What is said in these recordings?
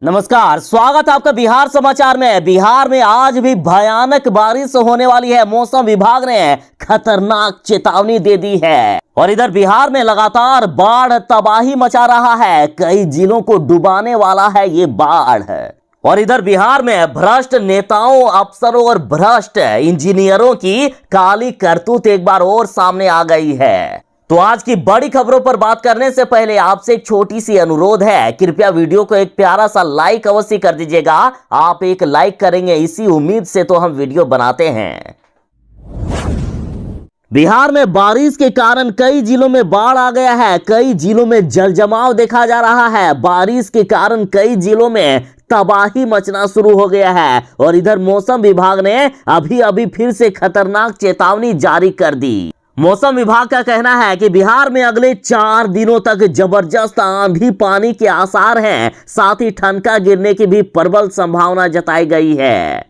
नमस्कार, स्वागत है आपका बिहार समाचार में। बिहार में आज भी भयानक बारिश होने वाली है। मौसम विभाग ने खतरनाक चेतावनी दे दी है और इधर बिहार में लगातार बाढ़ तबाही मचा रहा है। कई जिलों को डुबाने वाला है ये बाढ़। और इधर बिहार में भ्रष्ट नेताओं, अफसरों और भ्रष्ट इंजीनियरों की काली करतूत एक बार और सामने आ गई है। तो आज की बड़ी खबरों पर बात करने से पहले आपसे एक छोटी सी अनुरोध है, कृपया वीडियो को एक प्यारा सा लाइक अवश्य कर दीजिएगा। आप एक लाइक करेंगे इसी उम्मीद से तो हम वीडियो बनाते हैं। बिहार में बारिश के कारण कई जिलों में बाढ़ आ गया है। कई जिलों में जलजमाव देखा जा रहा है। बारिश के कारण कई जिलों में तबाही मचना शुरू हो गया है और इधर मौसम विभाग ने अभी फिर से खतरनाक चेतावनी जारी कर दी। मौसम विभाग का कहना है कि बिहार में अगले 4 दिनों तक जबरदस्त आंधी पानी के आसार हैं। साथ ही ठनका गिरने की भी प्रबल संभावना जताई गई है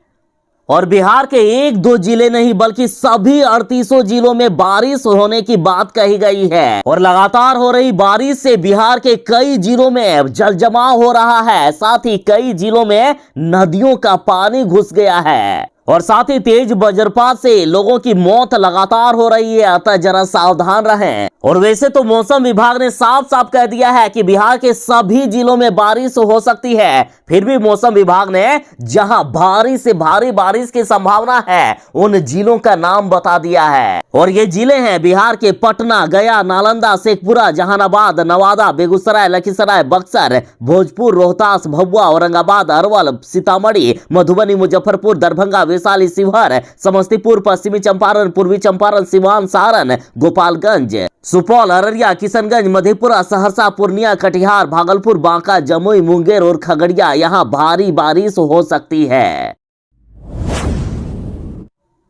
और बिहार के 1-2 जिले नहीं बल्कि सभी 38 जिलों में बारिश होने की बात कही गई है। और लगातार हो रही बारिश से बिहार के कई जिलों में जलजमाव हो रहा है। साथ ही कई जिलों में नदियों का पानी घुस गया है और साथ ही तेज वज्रपात से लोगों की मौत लगातार हो रही है। अतः जरा सावधान रहें। और वैसे तो मौसम विभाग ने साफ साफ कह दिया है कि बिहार के सभी जिलों में बारिश हो सकती है। फिर भी मौसम विभाग ने जहां भारी से भारी बारिश की संभावना है उन जिलों का नाम बता दिया है और ये जिले हैं बिहार के पटना, गया, नालंदा, शेखपुरा, जहानाबाद, नवादा, बेगूसराय, लखीसराय, बक्सर, भोजपुर, रोहतास, भभुआ, औरंगाबाद, अरवल, सीतामढ़ी, मधुबनी, मुजफ्फरपुर, दरभंगा, वैशाली, शिवहर, समस्तीपुर, पश्चिमी चंपारण, पूर्वी चंपारण, सिवान, सारण, गोपालगंज, सुपौल, अररिया, किशनगंज, मधेपुरा, सहरसा, पूर्णिया, कटिहार, भागलपुर, बांका, जमुई, मुंगेर और खगड़िया यहां भारी बारिश हो सकती है।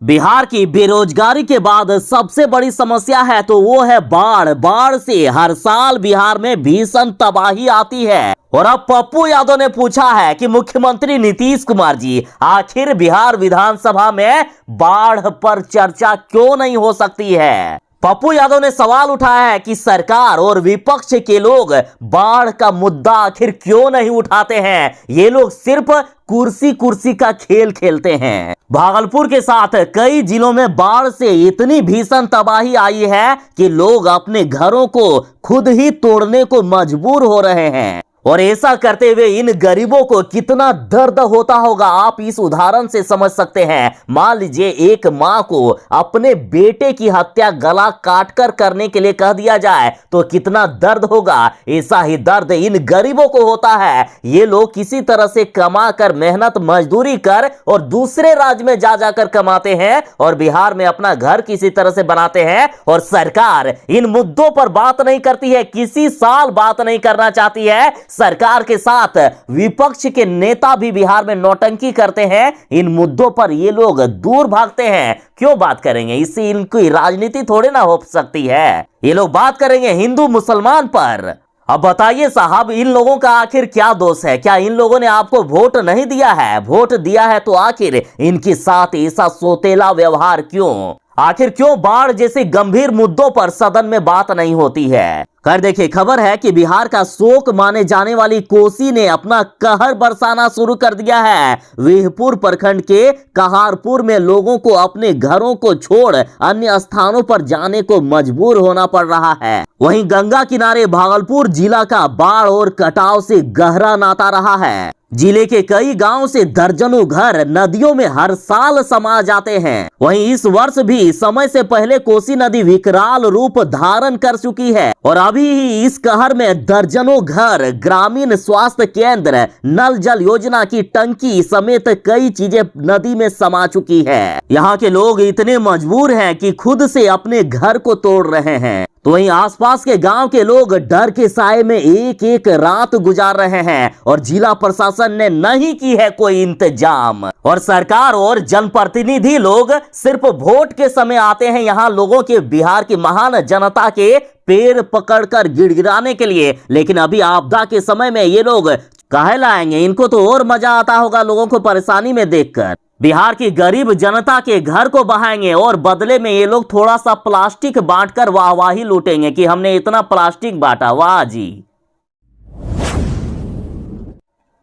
बिहार की बेरोजगारी के बाद सबसे बड़ी समस्या है तो वो है बाढ़। बाढ़ से हर साल बिहार में भीषण तबाही आती है और अब पप्पू यादव ने पूछा है कि मुख्यमंत्री नीतीश कुमार जी, आखिर बिहार विधानसभा में बाढ़ पर चर्चा क्यों नहीं हो सकती है। पप्पू यादव ने सवाल उठाया है कि सरकार और विपक्ष के लोग बाढ़ का मुद्दा आखिर क्यों नहीं उठाते हैं। ये लोग सिर्फ कुर्सी का खेल खेलते हैं। भागलपुर के साथ कई जिलों में बाढ़ से इतनी भीषण तबाही आई है कि लोग अपने घरों को खुद ही तोड़ने को मजबूर हो रहे हैं और ऐसा करते हुए इन गरीबों को कितना दर्द होता होगा आप इस उदाहरण से समझ सकते हैं। मान लीजिए एक मां को अपने बेटे की हत्या गला काटकर करने के लिए कह दिया जाए तो कितना दर्द होगा। ऐसा ही दर्द इन गरीबों को होता है। ये लोग किसी तरह से कमा कर, मेहनत मजदूरी कर और दूसरे राज्य में जा जाकर कमाते हैं और बिहार में अपना घर किसी तरह से बनाते हैं और सरकार इन मुद्दों पर बात नहीं करती है। किसी साल बात नहीं करना चाहती है। सरकार के साथ विपक्ष के नेता भी बिहार में नौटंकी करते हैं। इन मुद्दों पर ये लोग दूर भागते हैं। क्यों बात करेंगे, इससे इनकी राजनीति थोड़ी ना हो सकती है। ये लोग बात करेंगे हिंदू मुसलमान पर। अब बताइए साहब, इन लोगों का आखिर क्या दोष है? क्या इन लोगों ने आपको वोट नहीं दिया है? वोट दिया है तो आखिर इनके साथ ऐसा सोतेला व्यवहार क्यों? आखिर क्यों बाढ़ जैसे गंभीर मुद्दों पर सदन में बात नहीं होती है? खैर देखिए, खबर है कि बिहार का शोक माने जाने वाली कोसी ने अपना कहर बरसाना शुरू कर दिया है। वीरपुर प्रखंड के कहारपुर में लोगों को अपने घरों को छोड़ अन्य स्थानों पर जाने को मजबूर होना पड़ रहा है। वहीं गंगा किनारे भागलपुर जिला का बाढ़ और कटाव से गहरा नाता रहा है। जिले के कई गांव से दर्जनों घर नदियों में हर साल समा जाते हैं। वहीं इस वर्ष भी समय से पहले कोसी नदी विकराल रूप धारण कर चुकी है और अभी ही इस कहर में दर्जनों घर, ग्रामीण स्वास्थ्य केंद्र, नल जल योजना की टंकी समेत कई चीजें नदी में समा चुकी है। यहाँ के लोग इतने मजबूर हैं कि खुद से अपने घर को तोड़ रहे हैं। तो वहीं आसपास के गांव के लोग डर के साए में एक एक रात गुजार रहे हैं और जिला प्रशासन ने नहीं की है कोई इंतजाम और सरकार और जनप्रतिनिधि लोग सिर्फ वोट के समय आते हैं यहाँ लोगों के, बिहार की महान जनता के पैर पकड़कर गिड़गिड़ाने के लिए। लेकिन अभी आपदा के समय में ये लोग काहे लाएंगे? इनको तो और मजा आता होगा लोगों को परेशानी में देखकर। बिहार की गरीब जनता के घर को बहाएंगे और बदले में ये लोग थोड़ा सा प्लास्टिक बांटकर वाहवाही लूटेंगे कि हमने इतना प्लास्टिक बांटा। वाह जी।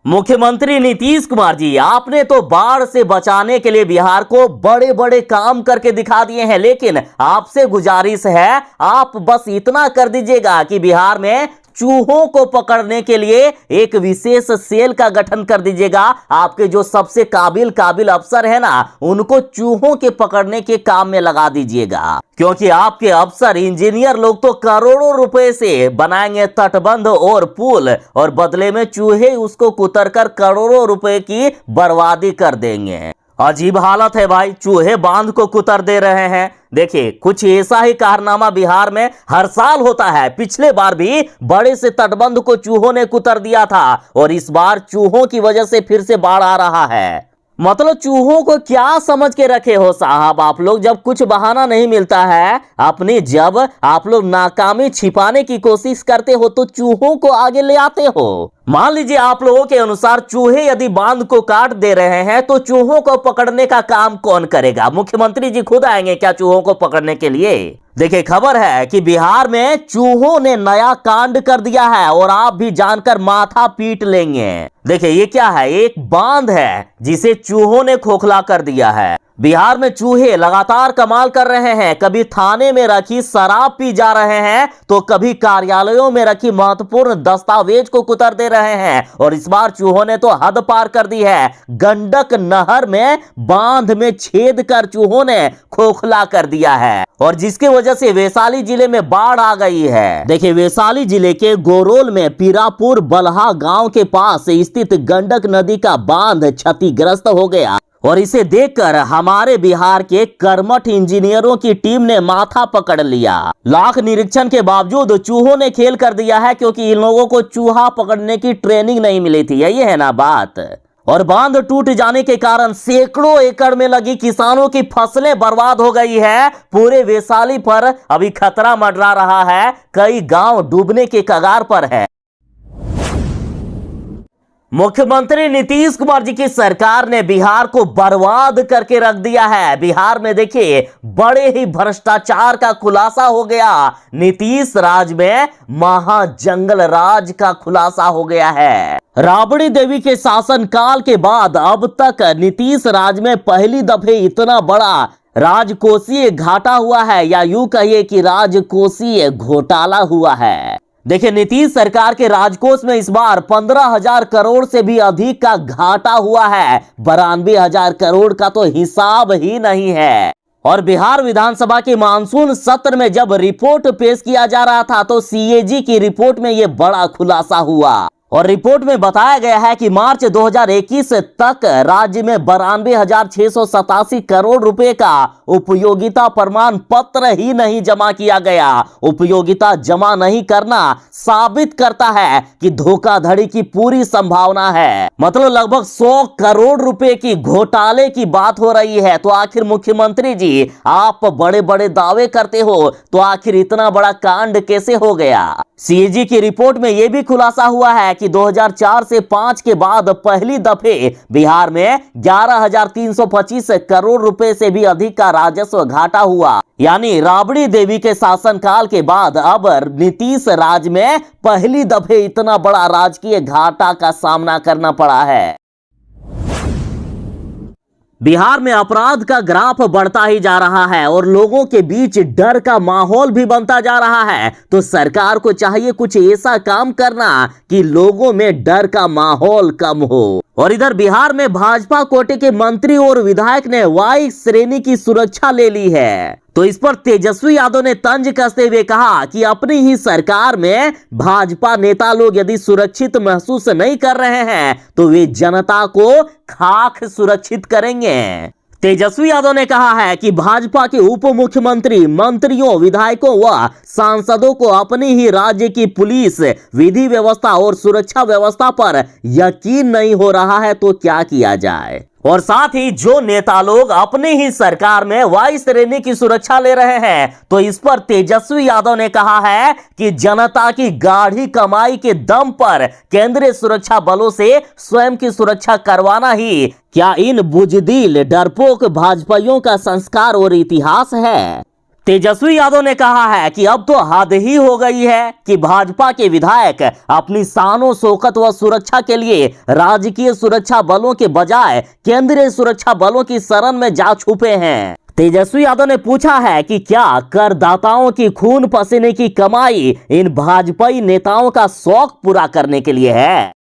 मुख्यमंत्री नीतीश कुमार जी, आपने तो बाढ़ से बचाने के लिए बिहार को बड़े बड़े काम करके दिखा दिए हैं, लेकिन आपसे गुजारिश है आप बस इतना कर दीजिएगा कि बिहार में चूहों को पकड़ने के लिए एक विशेष सेल का गठन कर दीजिएगा। आपके जो सबसे काबिल अफसर है ना, उनको चूहों के पकड़ने के काम में लगा दीजिएगा, क्योंकि आपके अफसर इंजीनियर लोग तो करोड़ों रुपए से बनाएंगे तटबंध और पुल, और बदले में चूहे उसको कुतर कर करोड़ों रुपए की बर्बादी कर देंगे। अजीब हालत है भाई, चूहे बांध को कुतर दे रहे हैं। देखिए, कुछ ऐसा ही कारनामा बिहार में हर साल होता है। पिछले बार भी बड़े से तटबंध को चूहों ने कुतर दिया था, और इस बार चूहों की वजह से फिर से बाढ़ आ रहा है। मतलब चूहों को क्या समझ के रखे हो साहब आप लोग? जब कुछ बहाना नहीं मिलता है अपनी, जब आप लोग नाकामी छिपाने की कोशिश करते हो, तो चूहों को आगे ले आते हो। मान लीजिए आप लोगों के अनुसार चूहे यदि बांध को काट दे रहे हैं, तो चूहों को पकड़ने का काम कौन करेगा? मुख्यमंत्री जी खुद आएंगे क्या चूहों को पकड़ने के लिए? देखिए, खबर है कि बिहार में चूहों ने नया कांड कर दिया है, और आप भी जानकर माथा पीट लेंगे। देखिए, ये क्या है? एक बांध है जिसे चूहों ने खोखला कर दिया है। बिहार में चूहे लगातार कमाल कर रहे हैं। कभी थाने में रखी शराब पी जा रहे हैं, तो कभी कार्यालयों में रखी महत्वपूर्ण दस्तावेज को कुतर दे रहे हैं, और इस बार चूहों ने तो हद पार कर दी है। गंडक नहर में बांध में छेद कर चूहों ने खोखला कर दिया है, और जिसकी वजह से वैशाली जिले में बाढ़ आ गई है। देखिए, वैशाली जिले के गोरोल में पीरापुर बलहा गांव के पास स्थित गंडक नदी का बांध क्षतिग्रस्त हो गया, और इसे देखकर हमारे बिहार के कर्मठ इंजीनियरों की टीम ने माथा पकड़ लिया। लाख निरीक्षण के बावजूद चूहों ने खेल कर दिया है, क्योंकि इन लोगों को चूहा पकड़ने की ट्रेनिंग नहीं मिली थी। यही है ना बात। और बांध टूट जाने के कारण सैकड़ों एकड़ में लगी किसानों की फसलें बर्बाद हो गई है। पूरे वैशाली पर अभी खतरा मंडरा रहा है। कई गांव डूबने के कगार पर है। मुख्यमंत्री नीतीश कुमार जी की सरकार ने बिहार को बर्बाद करके रख दिया है। बिहार में देखिए, बड़े ही भ्रष्टाचार का खुलासा हो गया। नीतीश राज में महाजंगल राज का खुलासा हो गया है। राबड़ी देवी के शासनकाल के बाद अब तक नीतीश राज में पहली दफे इतना बड़ा राजकोषीय घाटा हुआ है, या यूं कहिए कि राजकोषीय घोटाला हुआ है। देखिए, नीतीश सरकार के राजकोष में इस बार 15,000 करोड़ से भी अधिक का घाटा हुआ है। 92,000 करोड़ का तो हिसाब ही नहीं है। और बिहार विधानसभा के मानसून सत्र में जब रिपोर्ट पेश किया जा रहा था, तो सीएजी की रिपोर्ट में यह बड़ा खुलासा हुआ, और रिपोर्ट में बताया गया है कि मार्च 2021 तक राज्य में 92,687 करोड़ रुपए का उपयोगिता प्रमाण पत्र ही नहीं जमा किया गया। उपयोगिता जमा नहीं करना साबित करता है कि धोखाधड़ी की पूरी संभावना है। मतलब लगभग 100 करोड़ रुपए की घोटाले की बात हो रही है। तो आखिर मुख्यमंत्री जी, आप बड़े बड़े दावे करते हो, तो आखिर इतना बड़ा कांड कैसे हो गया? सीएजी की रिपोर्ट में यह भी खुलासा हुआ है कि 2004 से 5 के बाद पहली दफे बिहार में 11,325 करोड़ रुपए से भी अधिक का राजस्व घाटा हुआ। यानी राबड़ी देवी के शासनकाल के बाद अब नीतीश राज में पहली दफे इतना बड़ा राजकीय घाटा का सामना करना पड़ा है। बिहार में अपराध का ग्राफ बढ़ता ही जा रहा है, और लोगों के बीच डर का माहौल भी बनता जा रहा है। तो सरकार को चाहिए कुछ ऐसा काम करना कि लोगों में डर का माहौल कम हो। और इधर बिहार में भाजपा कोटे के मंत्री और विधायक ने वाई श्रेणी की सुरक्षा ले ली है। तो इस पर तेजस्वी यादव ने तंज कसते हुए कहा कि अपनी ही सरकार में भाजपा नेता लोग यदि सुरक्षित महसूस नहीं कर रहे हैं, तो वे जनता को खाक सुरक्षित करेंगे। तेजस्वी यादव ने कहा है कि भाजपा के उप मुख्यमंत्री, मंत्रियों, विधायकों व सांसदों को अपनी ही राज्य की पुलिस, विधि व्यवस्था और सुरक्षा व्यवस्था पर यकीन नहीं हो रहा है, तो क्या किया जाए? और साथ ही जो नेता लोग अपनी ही सरकार में वाई श्रेणी की सुरक्षा ले रहे हैं, तो इस पर तेजस्वी यादव ने कहा है कि जनता की गाढ़ी कमाई के दम पर केंद्रीय सुरक्षा बलों से स्वयं की सुरक्षा करवाना ही क्या इन बुजदिल डरपोक भाजपाइयों का संस्कार और इतिहास है? तेजस्वी यादव ने कहा है कि अब तो हद ही हो गई है कि भाजपा के विधायक अपनी शानो शौकत व सुरक्षा के लिए राजकीय सुरक्षा बलों के बजाय केंद्रीय सुरक्षा बलों की शरण में जा छुपे हैं। तेजस्वी यादव ने पूछा है कि क्या करदाताओं की खून पसीने की कमाई इन भाजपाई नेताओं का शौक पूरा करने के लिए है?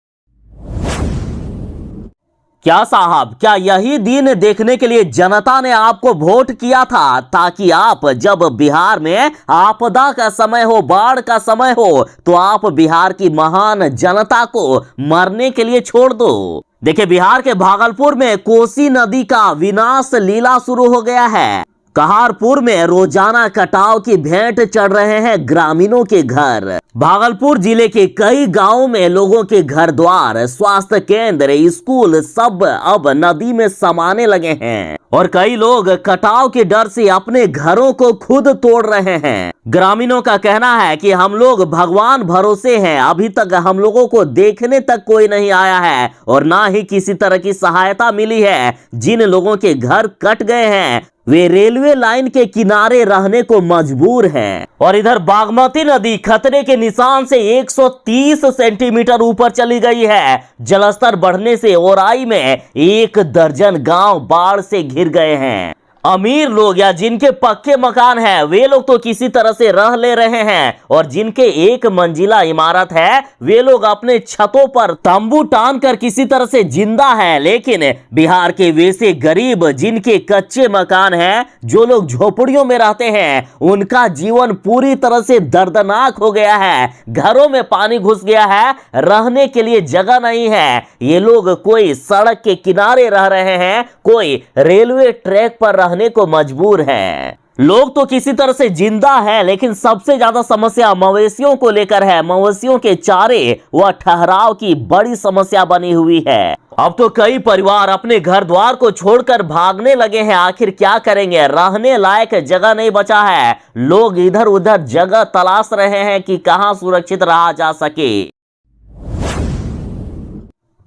क्या साहब, क्या यही दिन देखने के लिए जनता ने आपको वोट किया था, ताकि आप जब बिहार में आपदा का समय हो, बाढ़ का समय हो, तो आप बिहार की महान जनता को मरने के लिए छोड़ दो? देखिए, बिहार के भागलपुर में कोसी नदी का विनाश लीला शुरू हो गया है। कहारपुर में रोजाना कटाव की भेंट चढ़ रहे हैं ग्रामीणों के घर। भागलपुर जिले के कई गांवों में लोगों के घर द्वार, स्वास्थ्य केंद्र, स्कूल सब अब नदी में समाने लगे हैं और कई लोग कटाव के डर से अपने घरों को खुद तोड़ रहे हैं। ग्रामीणों का कहना है कि हम लोग भगवान भरोसे हैं, अभी तक हम लोगों को देखने तक कोई नहीं आया है और ना ही किसी तरह की सहायता मिली है। जिन लोगों के घर कट गए हैं वे रेलवे लाइन के किनारे रहने को मजबूर हैं। और इधर बागमती नदी खतरे के निशान से 130 सेंटीमीटर ऊपर चली गई है। जलस्तर बढ़ने से ओराई में 1 दर्जन गांव बाढ़ से घिर गए हैं। अमीर लोग या जिनके पक्के मकान हैं वे लोग तो किसी तरह से रह ले रहे हैं और जिनके 1 मंजिला इमारत है वे लोग अपने छतों पर तंबू टान कर किसी तरह से जिंदा हैं। लेकिन बिहार के वैसे गरीब जिनके कच्चे मकान हैं, जो लोग झोपड़ियों में रहते हैं, उनका जीवन पूरी तरह से दर्दनाक हो गया है। घरों में पानी घुस गया है, रहने के लिए जगह नहीं है। ये लोग कोई सड़क के किनारे रह रहे हैं, कोई रेलवे ट्रैक पर रहने को मजबूर है। लोग तो किसी तरह से जिंदा है, लेकिन सबसे ज्यादा समस्या मवेशियों को लेकर है। मवेशियों के चारे व ठहराव की बड़ी समस्या बनी हुई है। अब तो कई परिवार अपने घर द्वार को छोड़कर भागने लगे हैं। आखिर क्या करेंगे, रहने लायक जगह नहीं बचा है। लोग इधर उधर जगह तलाश रहे हैं कि कहां सुरक्षित रहा जा सके।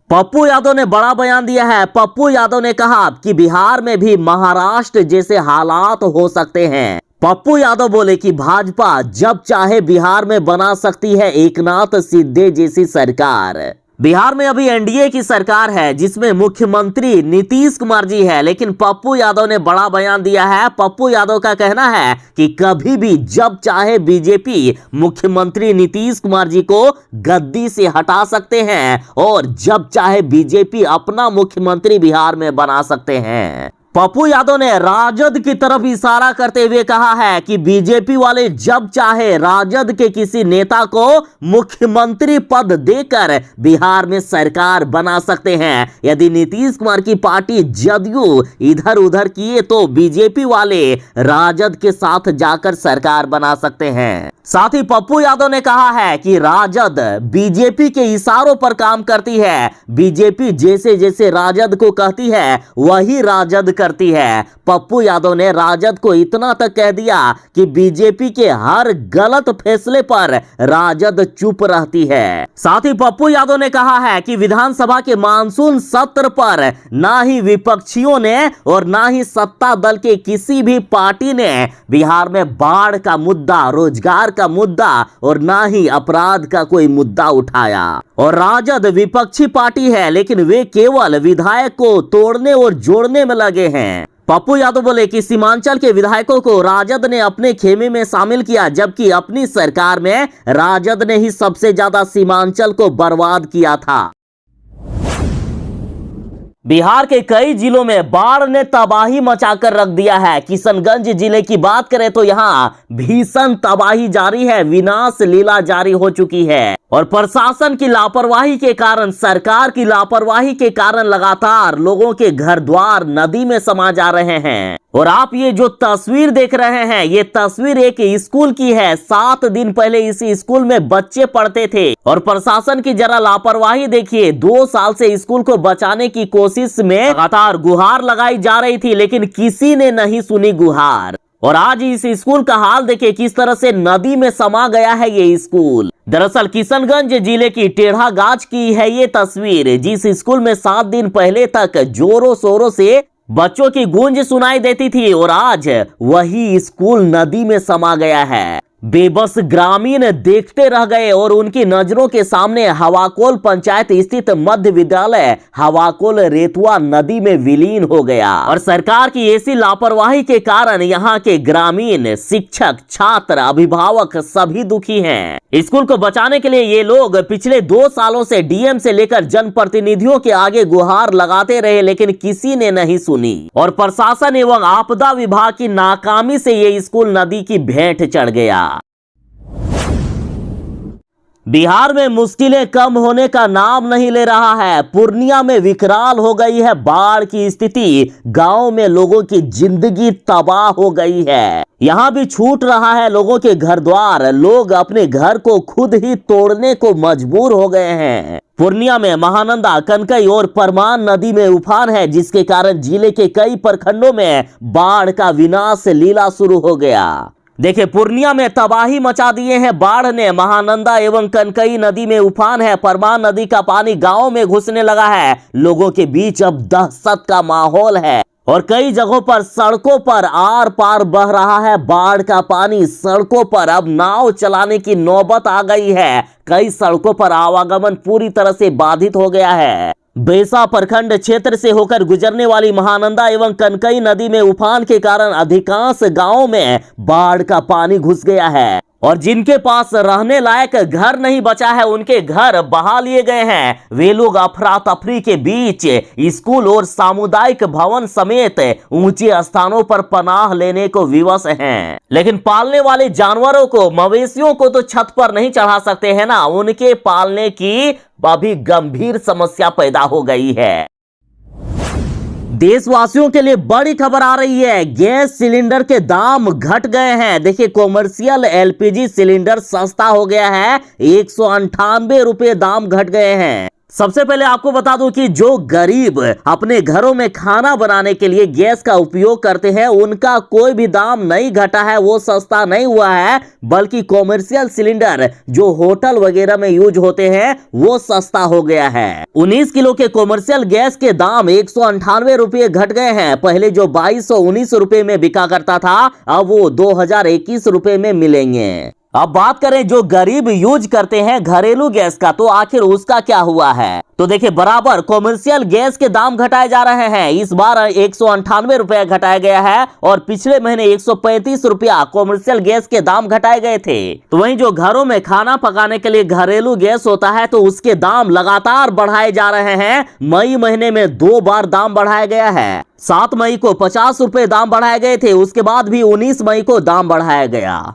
पप्पू यादव ने बड़ा बयान दिया है। पप्पू यादव ने कहा कि बिहार में भी महाराष्ट्र जैसे हालात हो सकते हैं। पप्पू यादव बोले कि भाजपा जब चाहे बिहार में बना सकती है एकनाथ शिंदे जैसी सरकार। बिहार में अभी एनडीए की सरकार है जिसमें मुख्यमंत्री नीतीश कुमार जी है, लेकिन पप्पू यादव ने बड़ा बयान दिया है। पप्पू यादव का कहना है कि कभी भी जब चाहे बीजेपी मुख्यमंत्री नीतीश कुमार जी को गद्दी से हटा सकते हैं और जब चाहे बीजेपी अपना मुख्यमंत्री बिहार में बना सकते हैं। पप्पू यादव ने राजद की तरफ इशारा करते हुए कहा है कि बीजेपी वाले जब चाहे राजद के किसी नेता को मुख्यमंत्री पद देकर बिहार में सरकार बना सकते हैं। यदि नीतीश कुमार की पार्टी जदयू इधर उधर किए तो बीजेपी वाले राजद के साथ जाकर सरकार बना सकते हैं। साथ ही पप्पू यादव ने कहा है कि राजद बीजेपी के इशारों पर काम करती है। बीजेपी जैसे जैसे राजद को कहती है वही राजद करती है। पप्पू यादव ने राजद को इतना तक कह दिया कि बीजेपी के हर गलत फैसले पर राजद चुप रहती है। साथ ही पप्पू यादव ने कहा है कि विधानसभा के मानसून सत्र पर ना ही विपक्षियों ने और ना ही सत्ता दल के किसी भी पार्टी ने बिहार में बाढ़ का मुद्दा, रोजगार का मुद्दा और ना ही अपराध का कोई मुद्दा उठाया। और राजद विपक्षी पार्टी है, लेकिन वे केवल विधायक को तोड़ने और जोड़ने में लगे हैं। पप्पू यादव बोले कि सीमांचल के विधायकों को राजद ने अपने खेमे में शामिल किया, जबकि अपनी सरकार में राजद ने ही सबसे ज्यादा सीमांचल को बर्बाद किया था। बिहार के कई जिलों में बाढ़ ने तबाही मचाकर रख दिया है। किशनगंज जिले की बात करें तो यहाँ भीषण तबाही जारी है, विनाश लीला जारी हो चुकी है और प्रशासन की लापरवाही के कारण, सरकार की लापरवाही के कारण लगातार लोगों के घर द्वार नदी में समा जा रहे हैं। और आप ये जो तस्वीर देख रहे हैं, ये तस्वीर एक स्कूल की है। 7 दिन पहले इस स्कूल में बच्चे पढ़ते थे और प्रशासन की जरा लापरवाही देखिए। 2 साल से स्कूल को बचाने की कोशिश में लगातार गुहार लगाई जा रही थी, लेकिन किसी ने नहीं सुनी गुहार। और आज इस स्कूल का हाल देखिए, किस तरह से नदी में समा गया है ये स्कूल। दरअसल किशनगंज जिले की टेढ़ागाछ की है ये तस्वीर, जिस स्कूल में 7 दिन पहले तक जोरों शोरों से बच्चों की गूंज सुनाई देती थी और आज वही स्कूल नदी में समा गया है। बेबस ग्रामीण देखते रह गए और उनकी नजरों के सामने हवाकोल पंचायत स्थित मध्य विद्यालय हवाकोल रेतुआ नदी में विलीन हो गया। और सरकार की ऐसी लापरवाही के कारण यहाँ के ग्रामीण, शिक्षक, छात्र, अभिभावक सभी दुखी हैं। स्कूल को बचाने के लिए ये लोग पिछले 2 सालों से डीएम से लेकर जनप्रतिनिधियों के आगे गुहार लगाते रहे, लेकिन किसी ने नहीं सुनी और प्रशासन एवं आपदा विभाग की नाकामी से ये स्कूल नदी की भेंट चढ़ गया। बिहार में मुश्किलें कम होने का नाम नहीं ले रहा है। पूर्णिया में विकराल हो गई है बाढ़ की स्थिति। गांव में लोगों की जिंदगी तबाह हो गई है। यहां भी छूट रहा है लोगों के घर द्वार। लोग अपने घर को खुद ही तोड़ने को मजबूर हो गए हैं। पूर्णिया में महानंदा, कनकई और परमान नदी में उफान है, जिसके कारण जिले के कई प्रखंडों में बाढ़ का विनाश लीला शुरू हो गया। देखिए, पूर्णिया में तबाही मचा दिए हैं बाढ़ ने। महानंदा एवं कनकई नदी में उफान है। परमान नदी का पानी गांव में घुसने लगा है। लोगों के बीच अब दहशत का माहौल है और कई जगहों पर सड़कों पर आर पार बह रहा है बाढ़ का पानी। सड़कों पर अब नाव चलाने की नौबत आ गई है। कई सड़कों पर आवागमन पूरी तरह से बाधित हो गया है। बेसा प्रखंड क्षेत्र से होकर गुजरने वाली महानंदा एवं कनकई नदी में उफान के कारण अधिकांश गांवों में बाढ़ का पानी घुस गया है और जिनके पास रहने लायक घर नहीं बचा है, उनके घर बहा लिए गए हैं। वे लोग अफरा तफरी के बीच स्कूल और सामुदायिक भवन समेत ऊंचे स्थानों पर पनाह लेने को विवश हैं। लेकिन पालने वाले जानवरों को, मवेशियों को तो छत पर नहीं चढ़ा सकते हैं ना। उनके पालने की अभी गंभीर समस्या पैदा हो गई है। देशवासियों के लिए बड़ी खबर आ रही है। गैस सिलेंडर के दाम घट गए हैं। देखिए, कॉमर्शियल एलपीजी सिलेंडर सस्ता हो गया है। 198 रुपए दाम घट गए हैं। सबसे पहले आपको बता दूं कि जो गरीब अपने घरों में खाना बनाने के लिए गैस का उपयोग करते हैं, उनका कोई भी दाम नहीं घटा है, वो सस्ता नहीं हुआ है, बल्कि कॉमर्शियल सिलेंडर जो होटल वगैरह में यूज होते हैं वो सस्ता हो गया है। 19 किलो के कॉमर्शियल गैस के दाम 198 रुपये घट गए हैं। पहले जो 2219 रुपए में बिका करता था, अब वो 2021 रुपए में मिलेंगे। अब बात करें जो गरीब यूज करते हैं घरेलू गैस का, तो आखिर उसका क्या हुआ है? तो देखिए, बराबर कॉमर्शियल गैस के दाम घटाए जा रहे हैं। इस बार 198 रुपया घटाया गया है और पिछले महीने 135 रुपया कॉमर्शियल गैस के दाम घटाए गए थे। तो वहीं जो घरों में खाना पकाने के लिए घरेलू गैस होता है, तो उसके दाम लगातार बढ़ाए जा रहे हैं। मई महीने में 2 बार दाम बढ़ाया गया है। 7 मई को 50 रुपए दाम बढ़ाए गए थे, उसके बाद भी 19 मई को दाम बढ़ाया गया।